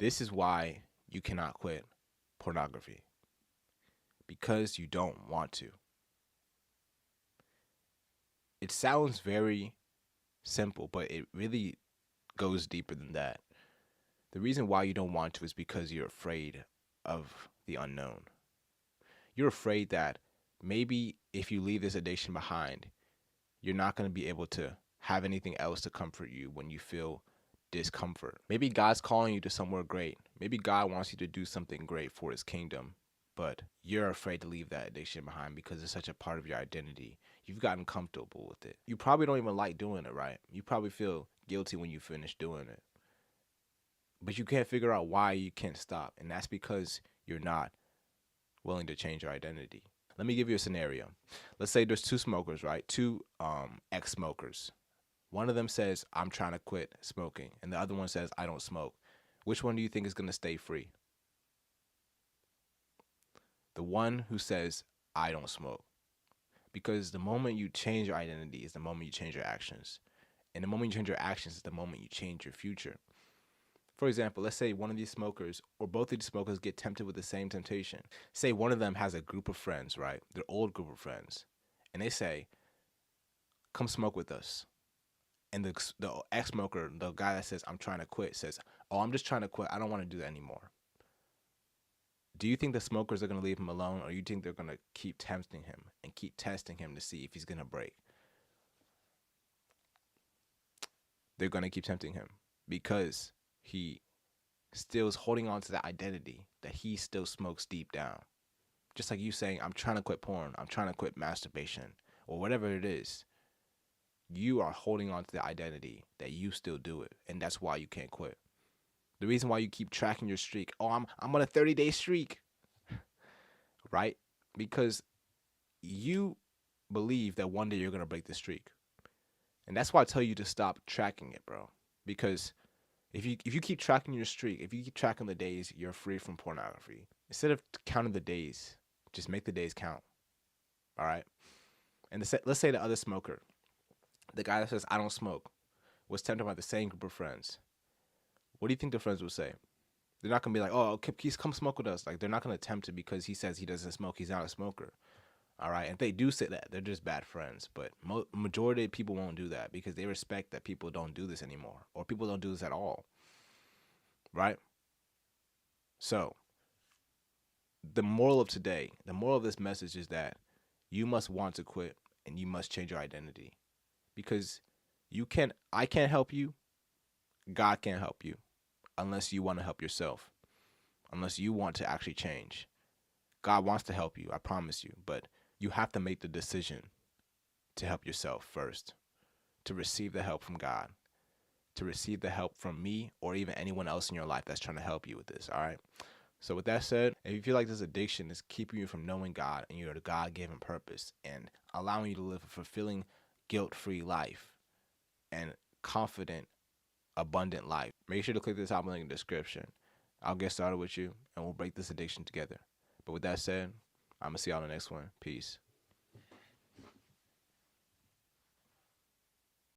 This is why you cannot quit pornography. Because you don't want to. It sounds very simple, but it really goes deeper than that. The reason why you don't want to is because you're afraid of the unknown. You're afraid that maybe if you leave this addiction behind, you're not going to be able to have anything else to comfort you when you feel discomfort. Maybe God's calling you to somewhere great. Maybe God wants you to do something great for his kingdom, but you're afraid to leave that addiction behind because it's such a part of your identity. You've gotten comfortable with it. You probably don't even like doing it, right? You probably feel guilty when you finish doing it. But you can't figure out why you can't stop, and that's because you're not willing to change your identity. Let me give you a scenario. Let's say there's two smokers, right? Two ex-smokers. One of them says, I'm trying to quit smoking, and the other one says, I don't smoke. Which one do you think is going to stay free? The one who says, I don't smoke. Because the moment you change your identity is the moment you change your actions. And the moment you change your actions is the moment you change your future. For example, let's say one of these smokers or both of these smokers get tempted with the same temptation. Say one of them has a group of friends, right? Their old group of friends. And they say, come smoke with us. And the ex-smoker, the guy that says, I'm trying to quit, says, oh, I'm just trying to quit. I don't want to do that anymore. Do you think the smokers are going to leave him alone, or you think they're going to keep tempting him and keep testing him to see if he's going to break? They're going to keep tempting him because he still is holding on to that identity that he still smokes deep down. Just like you saying, I'm trying to quit porn, I'm trying to quit masturbation, or whatever it is. You are holding on to the identity that you still do it, and that's why you can't quit. The reason why you keep tracking your streak, oh, I'm on a 30-day streak, right? Because you believe that one day you're going to break the streak. And that's why I tell you to stop tracking it, bro. Because if you keep tracking your streak, if you keep tracking the days you're free from pornography, instead of counting the days, just make the days count. All right? And let's say the other smoker, the guy that says, I don't smoke, was tempted by the same group of friends. What do you think the friends would say? They're not going to be like, oh, please come smoke with us. Like, they're not going to tempt it because he says he doesn't smoke. He's not a smoker. All right? And if they do say that, they're just bad friends. But majority of people won't do that because they respect that people don't do this anymore, or people don't do this at all. Right? So, the moral of today, the moral of this message is that you must want to quit and you must change your identity. Because I can't help you. God can't help you unless you want to help yourself. Unless you want to actually change. God wants to help you, I promise you. But you have to make the decision to help yourself first. To receive the help from God. To receive the help from me or even anyone else in your life that's trying to help you with this, all right? So with that said, if you feel like this addiction is keeping you from knowing God and your God-given purpose and allowing you to live a fulfilling, guilt-free life and confident, abundant life, make sure to click the top link in the description. I'll get started with you and we'll break this addiction together. But with that said, I'm going to see y'all in the next one. Peace.